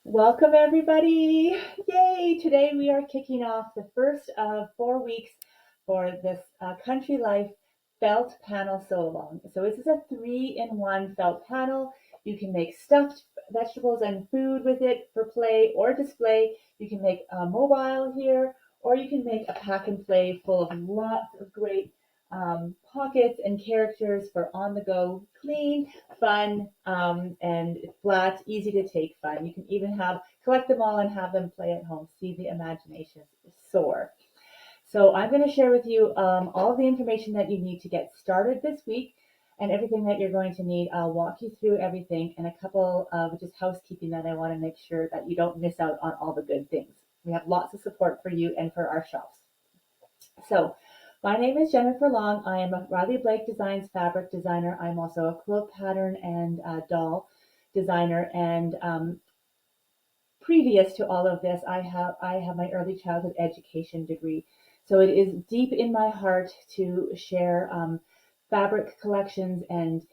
Welcome everybody. Yay! Today we are kicking off the first of 4 weeks for this Country Life felt panel sew along. So this is a 3-in-1 felt panel. You can make stuffed vegetables and food with it for play or display. You can make a mobile here, or you can make a pack and play full of lots of great pockets and characters for on the go, clean, fun, and flat, easy to take fun. You can even collect them all and have them play at home. See the imagination soar. So I'm going to share with you all of the information that you need to get started this week and everything that you're going to need. I'll walk you through everything and a couple of just housekeeping that I want to make sure that you don't miss out on all the good things. We have lots of support for you and for our shops. So my name is Jennifer Long. I am a Riley Blake Designs fabric designer. I'm also a quilt pattern and doll designer. And previous to all of this, I have my early childhood education degree. So it is deep in my heart to share fabric collections and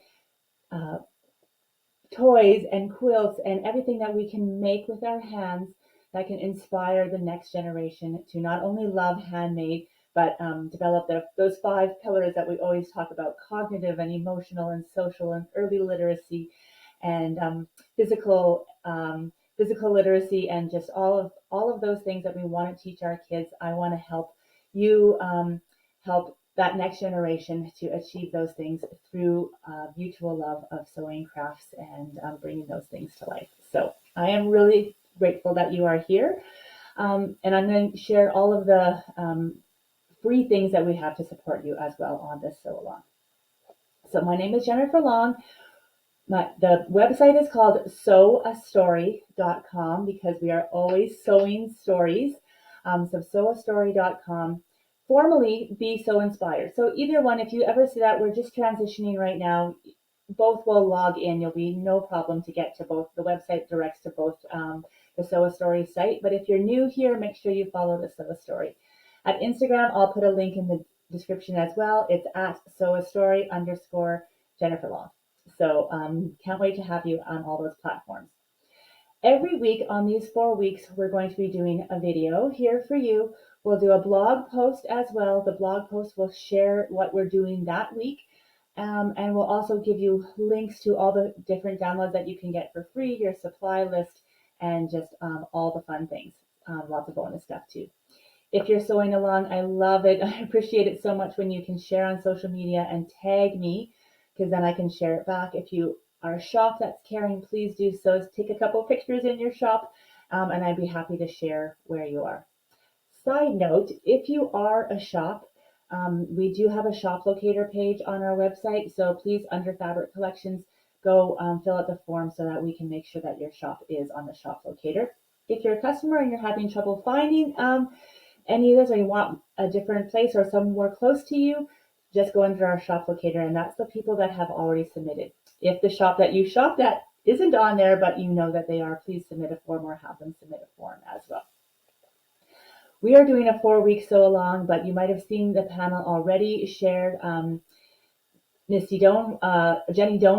toys and quilts and everything that we can make with our hands that can inspire the next generation to not only love handmade, but develop those 5 pillars that we always talk about: cognitive and emotional and social and early literacy and physical literacy, and just all of those things that we want to teach our kids. I want to help you help that next generation to achieve those things through mutual love of sewing crafts and bringing those things to life. So I am really grateful that you are here. And I'm going to share all of the free things that we have to support you as well on this sew along. So my name is Jennifer Long. The website is called sewastory.com because we are always sewing stories. So sewastory.com. Formerly Be So Inspired. So either one, if you ever see that, we're just transitioning right now. Both will log in. You'll be no problem to get to both. The website directs to both the Sew a Story site. But if you're new here, make sure you follow the Sew a Story. At Instagram, I'll put a link in the description as well. It's at sewastory_Jennifer Long. So can't wait to have you on all those platforms. Every week on these 4 weeks, we're going to be doing a video here for you. We'll do a blog post as well. The blog post will share what we're doing that week. And we'll also give you links to all the different downloads that you can get for free, your supply list, and just all the fun things. Lots of bonus stuff too. If you're sewing along, I love it. I appreciate it so much when you can share on social media and tag me, because then I can share it back. If you are a shop that's carrying, please do so. Take a couple pictures in your shop, and I'd be happy to share where you are. Side note, if you are a shop, we do have a shop locator page on our website. So please, under fabric collections, go fill out the form so that we can make sure that your shop is on the shop locator. If you're a customer and you're having trouble finding any of this, or you want a different place or somewhere close to you, just go under our shop locator, and that's the people that have already submitted. If the shop that you shopped at isn't on there, but you know that they are, please submit a form or have them submit a form as well. We are doing a 4-week sew along, but you might have seen the panel already shared. Jenny Doan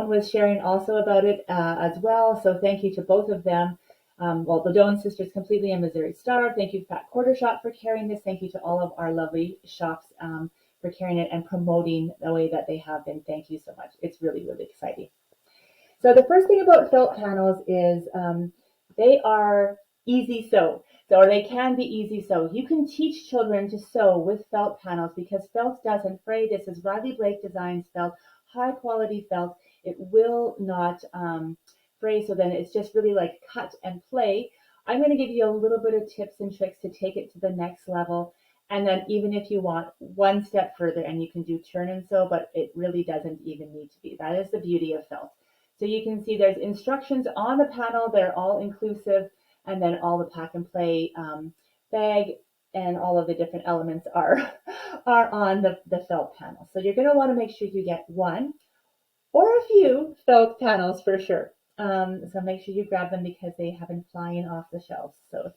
was sharing also about it as well. So thank you to both of them. The Doan sisters completely and Missouri Star. Thank you, Fat Quarter Shop, for carrying this. Thank you to all of our lovely shops for carrying it and promoting the way that they have been. Thank you so much. It's really, really exciting. So the first thing about felt panels is they are easy sew. So they can be easy sew. You can teach children to sew with felt panels because felt doesn't fray. This is Riley Blake Designs felt, high quality felt. It will not fray. So then it's just really like cut and play. I'm going to give you a little bit of tips and tricks to take it to the next level. And then even if you want one step further, and you can do turn and sew, but it really doesn't even need to be. That is the beauty of felt. So you can see there's instructions on the panel. They're all inclusive. And then all the pack and play bag and all of the different elements are on the felt panel. So you're going to want to make sure you get one or a few felt panels for sure. So make sure you grab them because they have been flying off the shelves. So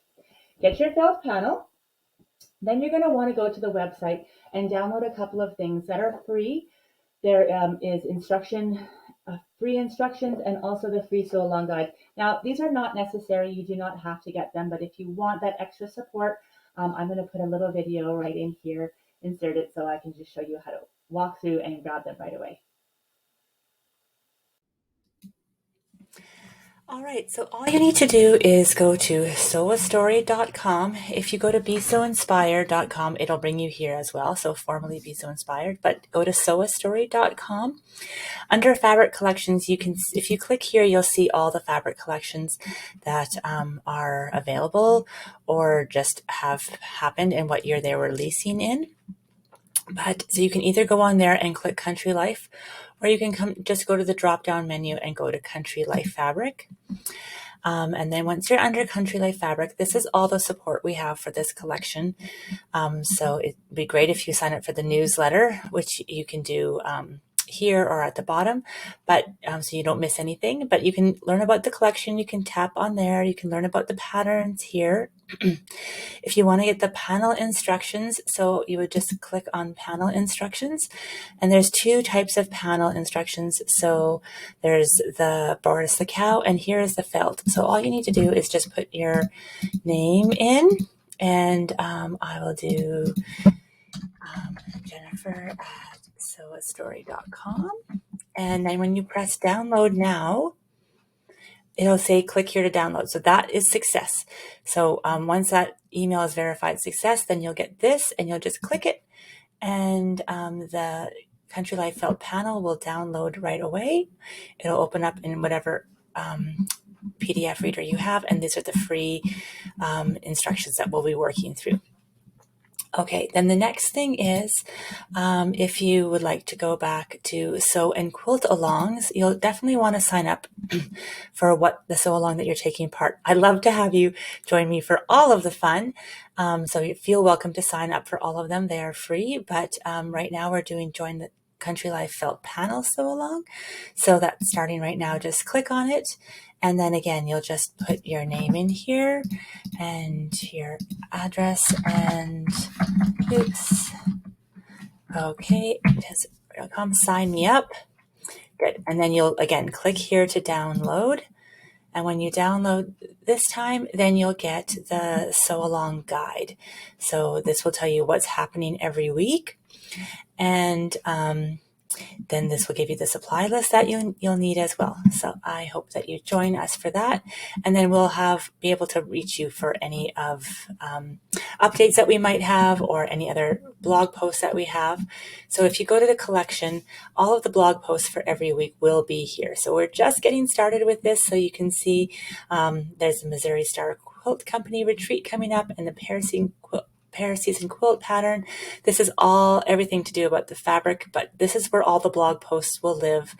get your felt panel. Then you're going to want to go to the website and download a couple of things that are free. There is instruction free instructions and also the free sew along guide. Now, these are not necessary. You do not have to get them, but if you want that extra support, I'm going to put a little video right in here, insert it so I can just show you how to walk through and grab them right away. All right, so all you need to do is go to sewastory.com. If you go to besoinspired.com, it'll bring you here as well. So formerly Be So Inspired, but go to sewastory.com. Under fabric collections, you can, if you click here, you'll see all the fabric collections that are available or just have happened and what year they were releasing in. But so you can either go on there and click Country Life, or you can just go to the drop down menu and go to Country Life Fabric. And then once you're under Country Life Fabric, this is all the support we have for this collection. So it'd be great if you sign up for the newsletter, which you can do here or at the bottom, but so you don't miss anything. But you can learn about the collection. You can tap on there. You can learn about the patterns here. If you want to get the panel instructions, so you would just click on panel instructions, and there's two types of panel instructions. So there's the Boris the cow, and here is the felt. So all you need to do is just put your name in, and I will do Jennifer at sewastory.com. And then when you press download now, it'll say click here to download. So that is success. So once that email is verified success, then you'll get this and you'll just click it, and the Country Life Felt panel will download right away. It'll open up in whatever PDF reader you have, and these are the free instructions that we'll be working through. Okay, then the next thing is if you would like to go back to sew and quilt alongs, you'll definitely want to sign up for what the sew along that you're taking part. I'd love to have you join me for all of the fun. So you feel welcome to sign up for all of them. They are free, but right now we're doing Join the Country Life Felt Panel Sew Along. So that's starting right now. Just click on it. And then again, you'll just put your name in here and your address and oops. Okay, just sign me up. Good. And then you'll again click here to download. And when you download this time, then you'll get the sew along guide. So this will tell you what's happening every week. And then this will give you the supply list that you'll need as well. So I hope that you join us for that. And then we'll be able to reach you for any of updates that we might have or any other blog posts that we have. So if you go to the collection, all of the blog posts for every week will be here. So we're just getting started with this. So you can see there's the Missouri Star Quilt Company retreat coming up and the Pear Season Quilt pattern. This is everything to do about the fabric, but this is where all the blog posts will live,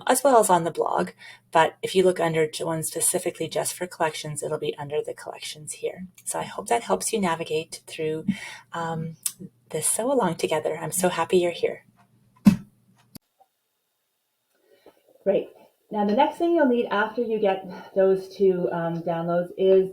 as well as on the blog. But if you look under one specifically just for collections, it'll be under the collections here. So I hope that helps you navigate through this sew along together. I'm so happy you're here. Great. Now the next thing you'll need after you get those two downloads is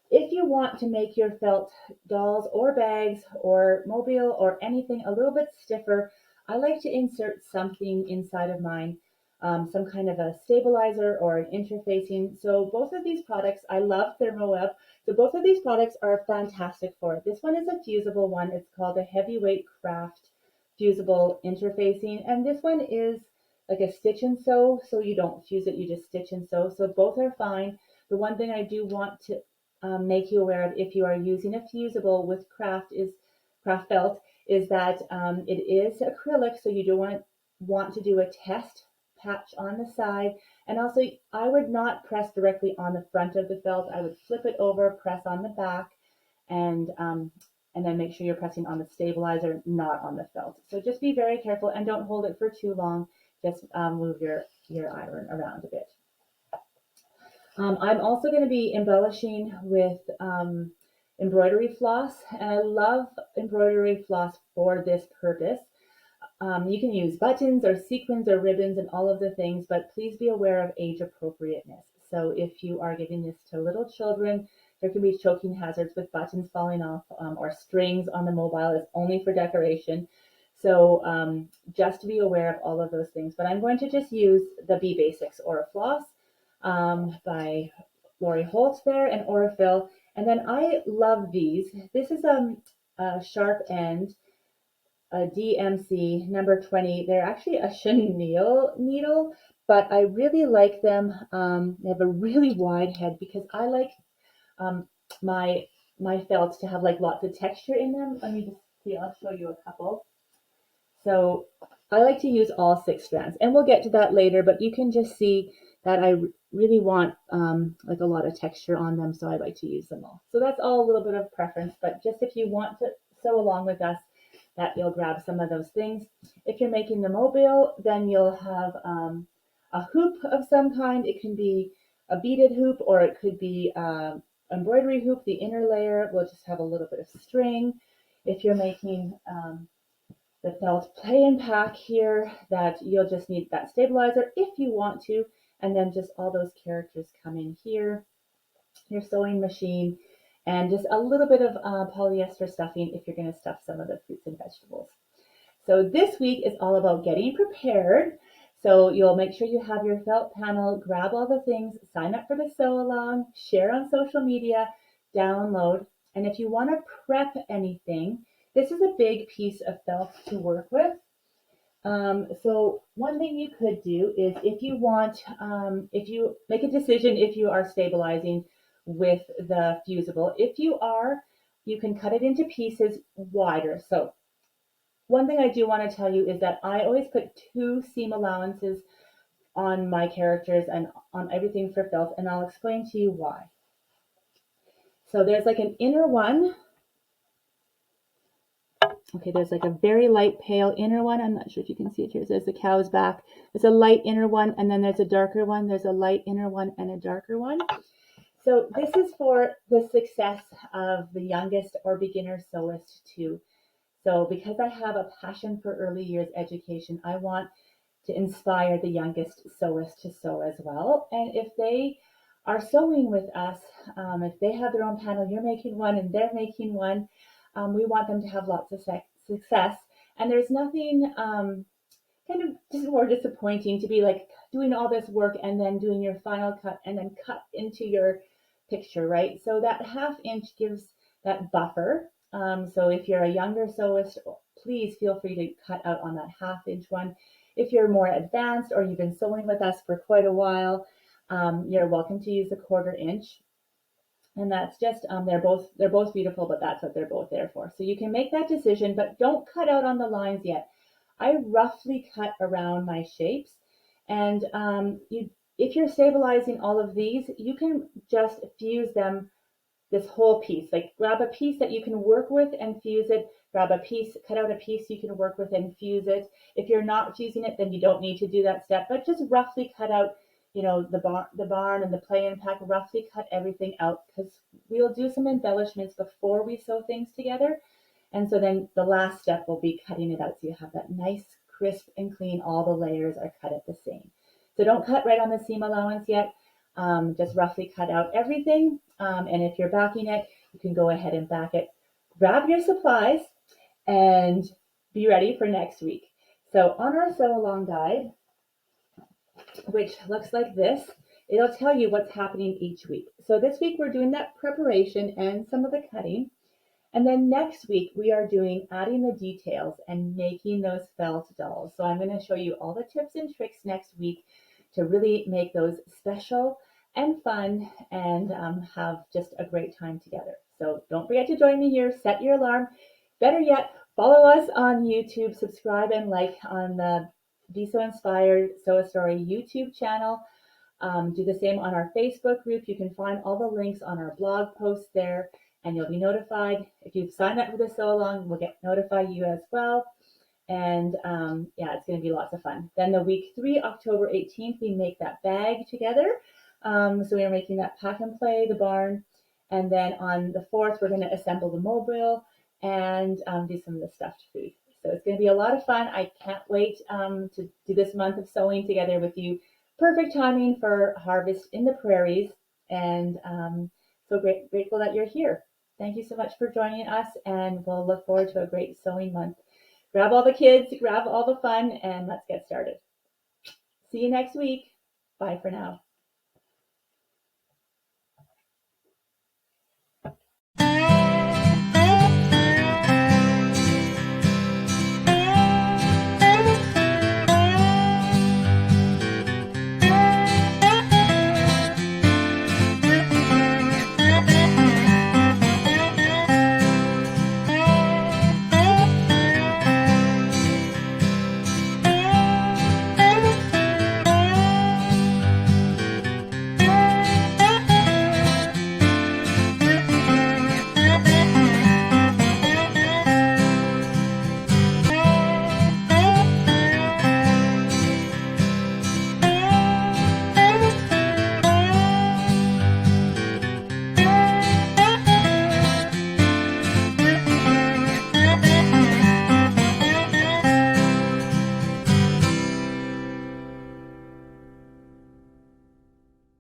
if you want to make your felt dolls or bags or mobile or anything a little bit stiffer, I like to insert something inside of mine, some kind of a stabilizer or an interfacing. So both of these products, I love ThermoWeb. So both of these products are fantastic for it. This one is a fusible one. It's called a Heavyweight Craft Fusible Interfacing. And this one is like a stitch and sew. So you don't fuse it, you just stitch and sew. So both are fine. The one thing I do want to make you aware of if you are using a fusible with craft felt is that it is acrylic, so you do want to do a test patch on the side. And also I would not press directly on the front of the felt. I would flip it over, press on the back, and then make sure you're pressing on the stabilizer, not on the felt. So just be very careful and don't hold it for too long. Just move your iron around a bit. I'm also going to be embellishing with embroidery floss, and I love embroidery floss for this purpose. You can use buttons or sequins or ribbons and all of the things, but please be aware of age appropriateness. So if you are giving this to little children, there can be choking hazards with buttons falling off or strings on the mobile. It's only for decoration. So just to be aware of all of those things. But I'm going to just use the Bee Basics Aura Floss by Lori Holt there and Aurifil. And then I love these. This is a sharp end, a DMC number 20. They're actually a chenille needle, but I really like them. They have a really wide head because I like um, my my felts to have like lots of texture in them. Let me just see. I'll show you a couple. So I like to use all 6 strands, and we'll get to that later, but you can just see that I really want like a lot of texture on them, so I like to use them all. So that's all a little bit of preference, but just if you want to sew along with us, that you'll grab some of those things. If you're making the mobile, then you'll have a hoop of some kind. It can be a beaded hoop, or it could be embroidery hoop. The inner layer will just have a little bit of string. If you're making the felt play and pack here, that you'll just need that stabilizer if you want to, and then just all those characters come in here, your sewing machine, and just a little bit of polyester stuffing if you're going to stuff some of the fruits and vegetables. So this week is all about getting prepared. So you'll make sure you have your felt panel, grab all the things, sign up for the sew along, share on social media, download. And if you want to prep anything, this is a big piece of felt to work with. So one thing you could do is if you want, if you make a decision, if you are stabilizing with the fusible, if you are, you can cut it into pieces wider. So one thing I do want to tell you is that I always put 2 seam allowances on my characters and on everything for felt, and I'll explain to you why. So there's like an inner one. Okay, there's like a very light pale inner one. I'm not sure if you can see it here. There's the cow's back. There's a light inner one, and then there's a darker one. There's a light inner one and a darker one. So this is for the success of the youngest or beginner sewist too. So because I have a passion for early years education, I want to inspire the youngest sewist to sew as well. And if they are sewing with us, if they have their own panel, you're making one and they're making one, we want them to have lots of success. And there's nothing kind of just more disappointing to be like doing all this work and then doing your final cut and then cut into your picture, right? So that 1/2 inch gives that buffer. So if you're a younger sewist, please feel free to cut out on that 1/2 inch one. If you're more advanced or you've been sewing with us for quite a while, you're welcome to use a 1/4 inch. And that's just they're both beautiful, but that's what they're both there for. So you can make that decision, but don't cut out on the lines yet. I roughly cut around my shapes, and if you're stabilizing all of these, you can just fuse them this whole piece. Like grab a piece that you can work with and fuse it. Grab a piece, cut out a piece you can work with and fuse it. If you're not fusing it, then you don't need to do that step, but just roughly cut out, the barn and the play and pack, roughly cut everything out because we'll do some embellishments before we sew things together. And so then the last step will be cutting it out so you have that nice, crisp and clean. All the layers are cut at the same. So don't cut right on the seam allowance yet. Just roughly cut out everything. And if you're backing it, you can go ahead and back it. Grab your supplies and be ready for next week. So on our sew along guide, which looks like this, it'll tell you what's happening each week. So this week we're doing that preparation and some of the cutting. And then next week we are doing adding the details and making those felt dolls. So I'm going to show you all the tips and tricks next week to really make those special and fun and have just a great time together. So don't forget to join me here, set your alarm. Better yet, follow us on YouTube, subscribe and like on the Be So Inspired Sew a Story YouTube channel. Do the same on our Facebook group. You can find all the links on our blog post there, and you'll be notified. If you've signed up for the sew along, we'll notify you as well. And it's going to be lots of fun. Then the week 3, October 18th, we make that bag together. So we're making that pack and play, the barn. And then on the 4th, we're going to assemble the mobile and do some of the stuffed food. So it's going to be a lot of fun. I can't wait to do this month of sewing together with you. Perfect timing for harvest in the prairies. And so grateful that you're here. Thank you so much for joining us, and we'll look forward to a great sewing month. grab all the kids, grab all the fun, and let's get started. See you next week. Bye for now.